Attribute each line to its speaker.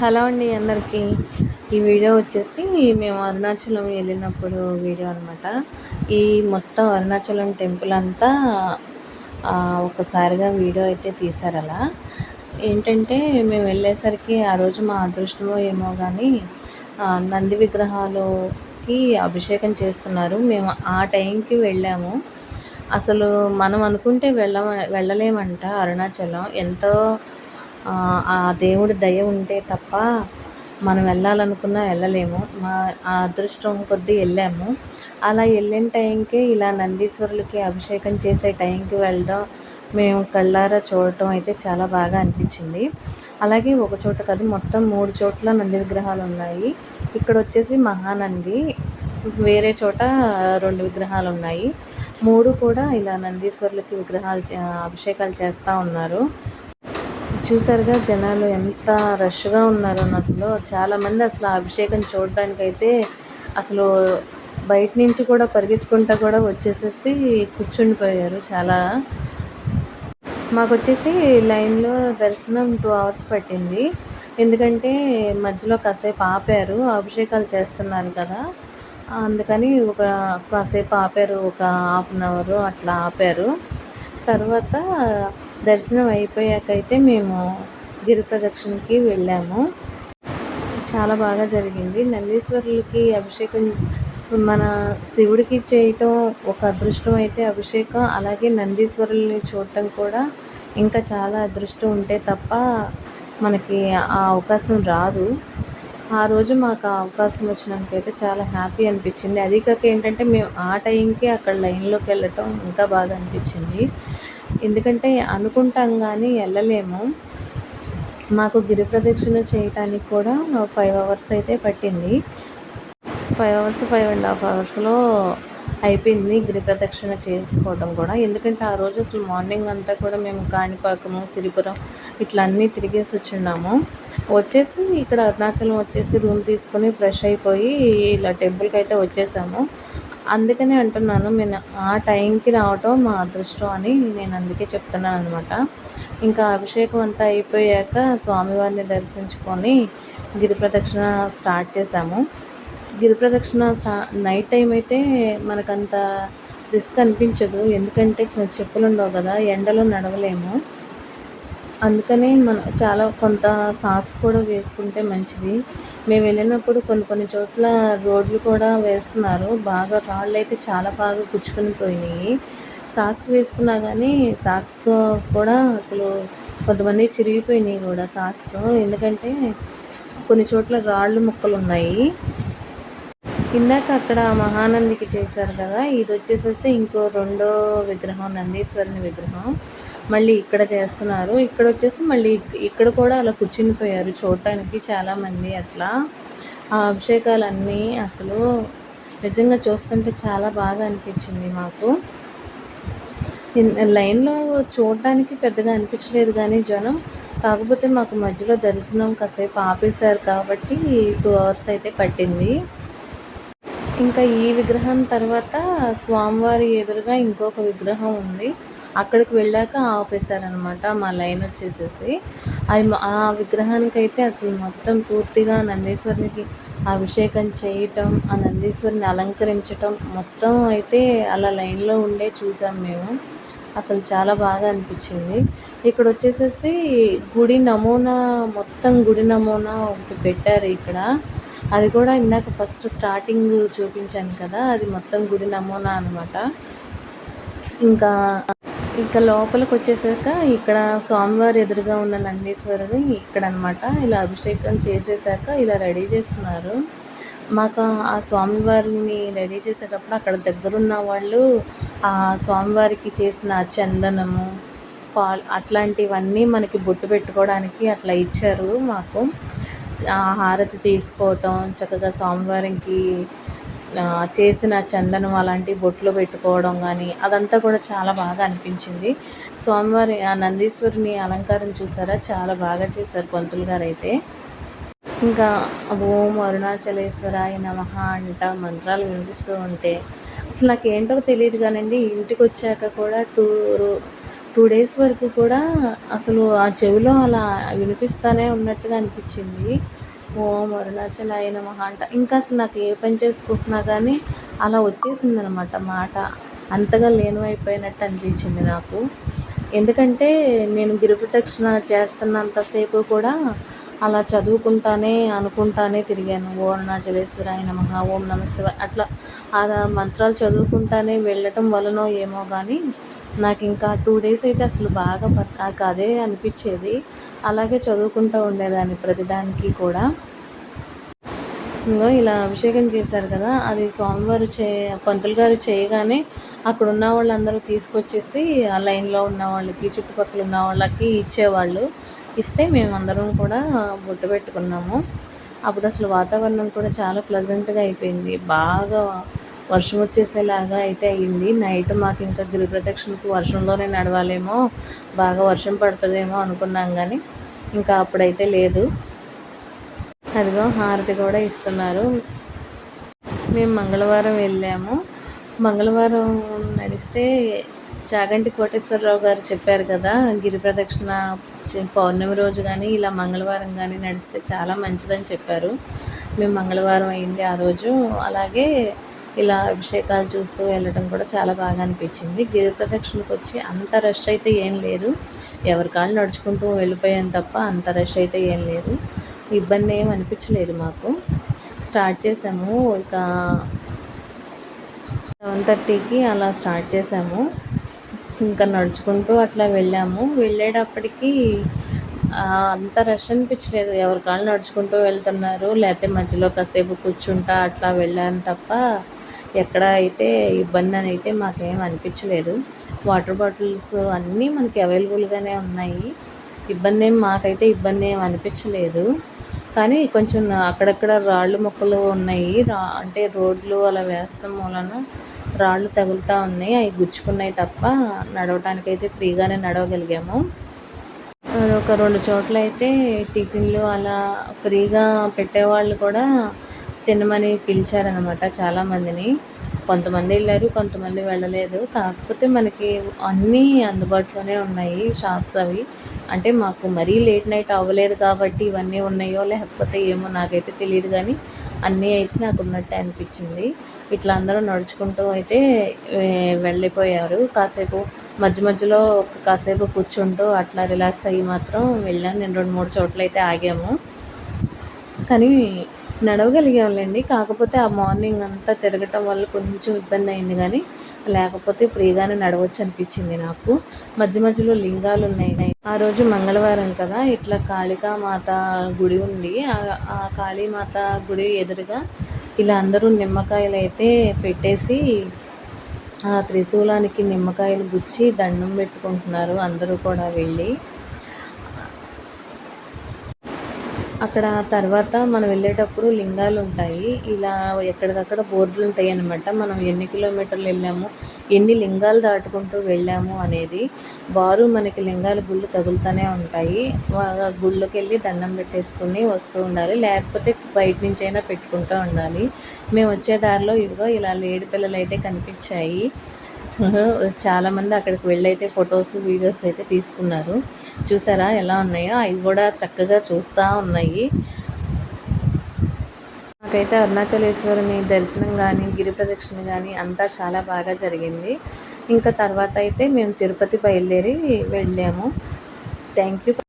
Speaker 1: Hello అండి అందరికీ. ఈ వీడియో వచ్చేసి మేము అరుణాచలం వెళ్ళినప్పుడు వీడియో అనమాట. ఈ మొత్తం అరుణాచలం టెంపుల్ అంతా ఒక్కసారిగా వీడియో అయితే తీశారు. అలా ఏంటంటే మేము వెళ్ళేసరికి ఆ రోజు మా అదృష్టమో ఏమో కానీ నంది విగ్రహాలకి అభిషేకం చేస్తున్నారు. మేము ఆ టైంకి వెళ్ళాము. అసలు మనం అనుకుంటే వెళ్ళలేమంట అరుణాచలం. ఎంతో ఆ దేవుడి దయ ఉంటే తప్ప మనం వెళ్ళాలనుకున్నా వెళ్ళలేము. ఆ అదృష్టం కొద్దీ వెళ్ళాము. అలా వెళ్ళిన టైంకి ఇలా నందీశ్వరులకి అభిషేకం చేసే టైంకి వెళ్ళడం, మేము కళ్ళారా చూడటం అయితే చాలా బాగా అనిపించింది. అలాగే ఒక చోట కాదు, మొత్తం 3 చోట్ల నంది విగ్రహాలు ఉన్నాయి. ఇక్కడ వచ్చేసి మహానంది, వేరే చోట 2 విగ్రహాలు ఉన్నాయి. 3 కూడా ఇలా నందీశ్వరులకి అభిషేకాలు చేస్తూ ఉన్నారు. చూసారుగా జనాలు ఎంత రష్గా ఉన్నారో. అసలు చాలామంది అసలు ఆ అభిషేకం చూడడానికైతే అసలు బయట నుంచి కూడా పరిగెత్తుకుంటూ కూడా వచ్చేసేసి కూర్చుండిపోయారు. మాకు వచ్చేసి లైన్లో దర్శనం 2 hours పట్టింది. ఎందుకంటే మధ్యలో కాసేపు ఆపారు, అభిషేకాలు చేస్తున్నారు కదా, అందుకని కాసేపు ఆపారు. ఒక 1/2 hour అట్లా ఆపారు. తర్వాత దర్శనం అయిపోయాకైతే మేము గిరి ప్రదక్షిణకి వెళ్ళాము. చాలా బాగా జరిగింది. నందీశ్వరులకి అభిషేకం మన శివుడికి చేయటం ఒక అదృష్టం అయితే అభిషేకం, అలాగే నందీశ్వరుల్ని చూడటం కూడా ఇంకా చాలా అదృష్టం ఉంటే తప్ప మనకి ఆ అవకాశం రాదు. ఆ రోజు మాకు ఆ అవకాశం వచ్చినందుకైతే చాలా హ్యాపీ అనిపించింది. అది కాక ఏంటంటే మేము ఆ టైంకి అక్కడ లైన్లోకి వెళ్ళటం ఇంకా బాగా అనిపించింది. ఎందుకంటే అనుకుంటాం కానీ వెళ్ళలేము. మాకు గిరి ప్రదక్షిణ చేయటానికి కూడా 5 hours అయితే పట్టింది. 5 hours, 5.5 hours అయిపోయింది గిరి ప్రదక్షిణ చేసుకోవడం కూడా. ఎందుకంటే ఆ రోజు అసలు మార్నింగ్ అంతా కూడా మేము కాణిపాకము, సిరిపురం ఇట్లా అన్నీ తిరిగేసి వచ్చున్నాము. వచ్చేసి ఇక్కడ అరుణాచలం వచ్చేసి రూమ్ తీసుకొని ఫ్రెష్ అయిపోయి ఇలా టెంపుల్కి అయితే వచ్చేసాము. అందుకనే అంటున్నాను, నేను ఆ టైంకి రావటం మా అదృష్టం అని నేను అందుకే చెప్తున్నాను అనమాట. ఇంకా అభిషేకం అంతా అయిపోయాక స్వామివారిని దర్శించుకొని గిరి ప్రదక్షిణ స్టార్ట్ చేశాము. గిరి ప్రదక్షిణ నైట్ టైం అయితే మనకంత రిస్క్ అనిపించదు. ఎందుకంటే చెప్పులు ఉండవు కదా, ఎండలో నడవలేము. అందుకనే కొంత సాక్స్ కూడా వేసుకుంటే మంచిది. మేము వెళ్ళినప్పుడు కొన్ని చోట్ల రోడ్లు కూడా వేస్తున్నారు. బాగా రాళ్ళు అయితే చాలా బాగా గుచ్చుకొని పోయినాయి. సాక్స్ వేసుకున్నా కానీ సాక్స్ కూడా అసలు కొంతమంది చిరిగిపోయినాయి కూడా సాక్స్. ఎందుకంటే కొన్ని చోట్ల రాళ్ళు ముక్కలు ఉన్నాయి. ఇందాక అక్కడ మహానందికి చేశారు కదా, ఇది వచ్చేసేసి ఇంకో 2వ విగ్రహం, నందీశ్వరుని విగ్రహం మళ్ళీ ఇక్కడ చేస్తున్నారు. ఇక్కడ వచ్చేసి మళ్ళీ ఇక్కడ కూడా అలా కూర్చునిపోయారు చూడటానికి చాలామంది. అట్లా ఆ అభిషేకాలన్నీ అసలు నిజంగా చూస్తుంటే చాలా బాగా అనిపించింది మాకు. లైన్లో చూడటానికి పెద్దగా అనిపించలేదు కానీ జనం, కాకపోతే మాకు మధ్యలో దర్శనం కాసేపు ఆపేశారు కాబట్టి 2 hours అయితే పట్టింది. ఇంకా ఈ విగ్రహం తర్వాత స్వామివారి ఎదురుగా ఇంకొక విగ్రహం ఉంది, అక్కడికి వెళ్ళాక ఆపేశారనమాట మా లైన్ వచ్చేసేసి. ఆ విగ్రహానికైతే అసలు మొత్తం పూర్తిగా నందీశ్వరునికి అభిషేకం చేయటం, ఆ నందీశ్వరిని అలంకరించటం మొత్తం అయితే అలా లైన్లో ఉండే చూసాం మేము. అసలు చాలా బాగా అనిపించింది. ఇక్కడ వచ్చేసేసి గుడి నమూనా ఒకటి పెట్టారు ఇక్కడ. అది కూడా ఇందాక ఫస్ట్ స్టార్టింగ్ చూపించాను కదా, అది మొత్తం గుడి నమూనా అనమాట. ఇంకా లోపలికి వచ్చేసాక ఇక్కడ స్వామివారి ఎదురుగా ఉన్న నందీశ్వరుడు ఇక్కడ అనమాట. ఇలా అభిషేకం చేసేసాక ఇలా రెడీ చేస్తున్నారు. మాకు ఆ స్వామివారిని రెడీ చేసేటప్పుడు అక్కడ దగ్గరున్న వాళ్ళు ఆ స్వామివారికి చేసిన చందనము, అట్లాంటివన్నీ మనకి బొట్టు పెట్టుకోవడానికి అట్లా ఇచ్చారు మాకు. హారతి తీసుకోవటం, చక్కగా స్వామివారికి చేసిన చందనం అలాంటి బొట్లు పెట్టుకోవడం కానీ అదంతా కూడా చాలా బాగా అనిపించింది. స్వామివారి ఆ నందీశ్వరుని అలంకారం చూసారా, చాలా బాగా చేశారు పంతులు గారు అయితే. ఇంకా ఓం అరుణాచలేశ్వరాయ నమః అంట మంత్రాలు వినిపిస్తూ ఉంటే అసలు నాకేంటో తెలియదు కానండి, ఇంటికి వచ్చాక కూడా 2 డేస్ వరకు కూడా అసలు ఆ చెవిలో అలా వినిపిస్తానే ఉన్నట్టుగా అనిపించింది. ఓం అరుణాచలాయ నమః అంట. ఇంకా అసలు నాకు ఏ పని చేసుకుంటున్నా కానీ అలా వచ్చేసిందనమాట మాట. అంతగా లీనమైపోయినట్టు అనిపించింది నాకు. ఎందుకంటే నేను గిరిప్రదక్షిణ చేస్తున్నంతసేపు కూడా అలా చదువుకుంటానే అనుకుంటానే తిరిగాను. ఓం అరుణాచలేశ్వరాయ నమః, ఓం నమః శివాయ అట్లా మంత్రాలు చదువుకుంటానే వెళ్ళటం వలనో ఏమో కానీ నాకు ఇంకా 2 డేస్ అయితే అసలు బాగా నాకు అదే అనిపించేది. అలాగే చదువుకుంటూ ఉండేదాన్ని ప్రతిదానికి కూడా. ఇంగో ఇలా అభిషేకం చేశారు కదా, అది స్వామివారు పంతులు గారు చేయగానే అక్కడ ఉన్న వాళ్ళందరూ తీసుకొచ్చేసి ఆ లైన్లో ఉన్న వాళ్ళకి, చుట్టుపక్కల ఉన్న వాళ్ళకి ఇచ్చేవాళ్ళు. ఇస్తే మేమందరం కూడా బొట్టు పెట్టుకున్నాము. అప్పుడు అసలు వాతావరణం కూడా చాలా ప్లెజెంట్గా అయిపోయింది. బాగా వర్షం వచ్చేసేలాగా అయితే అయ్యింది. నైట్ మాకు ఇంకా గిరి ప్రదక్షిణకు వర్షంలోనే నడవాలేమో, బాగా వర్షం పడుతుందేమో అనుకున్నాం కానీ ఇంకా అప్పుడైతే లేదు. అదిగో హారతి కూడా ఇస్తున్నారు. మేము మంగళవారం వెళ్ళాము. మంగళవారం నడిస్తే చాగంటి కోటేశ్వరరావు గారు చెప్పారు కదా, గిరి ప్రదక్షిణ పౌర్ణమి రోజు కానీ ఇలా మంగళవారం కానీ నడిస్తే చాలా మంచిదని చెప్పారు. మేము మంగళవారం అయింది ఆ రోజు. అలాగే ఇలా అభిషేకాలు చూస్తూ వెళ్ళడం కూడా చాలా బాగా అనిపించింది. గిరి ప్రదక్షిణకు వచ్చి అంత రష్ అయితే ఏం లేదు. ఎవరి కాళ్ళు నడుచుకుంటూ వెళ్ళిపోయాం తప్ప అంత రష్ అయితే ఏం లేదు. ఇబ్బంది ఏం అనిపించలేదు మాకు. స్టార్ట్ చేసాము ఇక 7:30కి అలా స్టార్ట్ చేసాము. ఇంకా నడుచుకుంటూ అట్లా వెళ్ళాము. వెళ్ళేటప్పటికి అంత రష్ అనిపించలేదు. ఎవరి కాళ్ళు నడుచుకుంటూ వెళ్తున్నారు, లేకపోతే మధ్యలో కాసేపు కూర్చుంటా అట్లా వెళ్ళాను తప్ప ఎక్కడ అయితే ఇబ్బంది అని అయితే మాకేం అనిపించలేదు. వాటర్ బాటిల్స్ అన్నీ మనకి అవైలబుల్గానే ఉన్నాయి. మాకైతే ఇబ్బంది ఏం అనిపించలేదు. కానీ కొంచెం అక్కడక్కడ రాళ్ళు మొక్కలు ఉన్నాయి. అంటే రోడ్లు అలా వేస్తాం మూలన రాళ్ళు తగులుతూ ఉన్నాయి. అవి గుచ్చుకున్నాయి తప్ప నడవటానికైతే ఫ్రీగానే నడవగలిగాము. ఒక 2 చోట్ల అయితే టిఫిన్లు అలా ఫ్రీగా పెట్టేవాళ్ళు కూడా తినమని పిలిచారనమాట చాలామందిని. కొంతమంది వెళ్ళారు, కొంతమంది వెళ్ళలేదు. కాకపోతే మనకి అన్నీ అందుబాటులోనే ఉన్నాయి షాప్స్ అవి. అంటే మాకు మరీ లేట్ నైట్ అవ్వలేదు కాబట్టి ఇవన్నీ ఉన్నాయో లేకపోతే ఏమో నాకైతే తెలియదు, కానీ అన్నీ అయితే నాకు ఉన్నట్టే అనిపించింది. ఇట్లా అందరూ నడుచుకుంటూ అయితే వెళ్ళిపోయారు. కాసేపు మధ్యలో కాసేపు కూర్చుంటూ అట్లా రిలాక్స్ అయ్యి మాత్రం వెళ్ళాను. నేను 2-3 చోట్ల అయితే ఆగాము, కానీ నడవగలిగాంలేండి. కాకపోతే ఆ మార్నింగ్ అంతా తిరగటం వల్ల కొంచెం ఇబ్బంది అయింది, కానీ లేకపోతే ఫ్రీగానే నడవచ్చు అనిపించింది నాకు. మధ్యలో లింగాలు ఉన్నాయి. ఆ రోజు మంగళవారం కదా, ఇట్లా కాళికామాత గుడి ఉంది. ఆ కాళీమాత గుడి ఎదురుగా ఇలా అందరూ నిమ్మకాయలు అయితే పెట్టేసి ఆ త్రిశూలానికి నిమ్మకాయలు గుచ్చి దండం పెట్టుకుంటున్నారు అందరూ కూడా వెళ్ళి. అక్కడ తర్వాత మనం వెళ్ళేటప్పుడు లింగాలు ఉంటాయి. ఇలా ఎక్కడికక్కడ బోర్డులు ఉంటాయి అన్నమాట. మనం ఎన్ని కిలోమీటర్లు వెళ్ళాము, ఎన్ని లింగాలు దాటుకుంటూ వెళ్ళాము అనేది. మనకి లింగాల గుళ్ళు తగులుతూనే ఉంటాయి. గుళ్ళోకి వెళ్ళి దండం పెట్టేసుకుని వస్తూ ఉండాలి, లేకపోతే బయట నుంచైనా పెట్టుకుంటూ ఉండాలి. మేము వచ్చే దారిలో ఇదిగో ఇలా లేడి పిల్లలు అయితే కనిపించాయి. సో చాలామంది అక్కడికి వెళ్ళైతే ఫొటోస్ వీడియోస్ అయితే తీసుకున్నారు. చూసారా ఎలా ఉన్నాయో, అవి కూడా చక్కగా చూస్తూ ఉన్నాయి. నాకైతే అరుణాచలేశ్వరుని దర్శనం కానీ గిరి ప్రదక్షిణ కానీ అంతా చాలా బాగా జరిగింది. ఇంకా తర్వాత అయితే మేము తిరుపతి బయలుదేరి వెళ్ళాము. Thank you.